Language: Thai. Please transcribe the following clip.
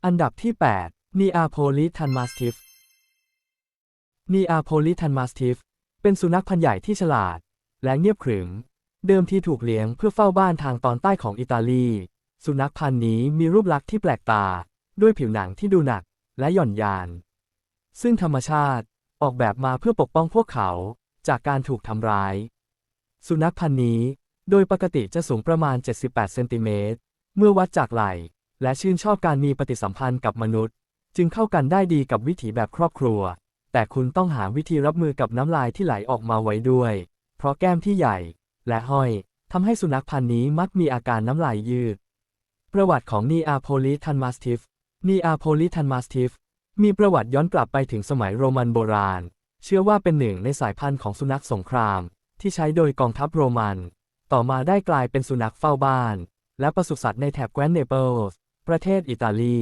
อันดับที่ 8 Neapolitan Mastiff Neapolitan Mastiff เป็นสุนัขพันธุ์ใหญ่ที่ฉลาดและเงียบขรึมเดิมทีถูกเลี้ยงเพื่อเฝ้าบ้านทางตอนใต้ของอิตาลีสุนัขพันธุ์นี้มีรูปลักษณ์ที่แปลกตาด้วยผิวหนังที่ดูหนักและหย่อนยานซึ่งธรรมชาติออกแบบมาเพื่อปกป้องพวกเขาจากการถูกทำร้ายสุนัขพันธุ์นี้โดยปกติจะสูงประมาณ78เซนติเมตรเมื่อวัดจากไหล่และชื่นชอบการมีปฏิสัมพันธ์กับมนุษย์จึงเข้ากันได้ดีกับวิถีแบบครอบครัวแต่คุณต้องหาวิธีรับมือกับน้ำลายที่ไหลออกมาไว้ด้วยเพราะแก้มที่ใหญ่และห้อยทำให้สุนัขพันธุ์นี้มักมีอาการน้ำลายยืดประวัติของ Neapolitan Mastiff Neapolitan Mastiff มีประวัติย้อนกลับไปถึงสมัยโรมันโบราณเชื่อว่าเป็นหนึ่งในสายพันธุ์ของสุนัขสงครามที่ใช้โดยกองทัพโรมันต่อมาได้กลายเป็นสุนัขเฝ้าบ้านและปศุสัตว์ในแถบแคว้นเนเปิลส์ประเทศอิตาลี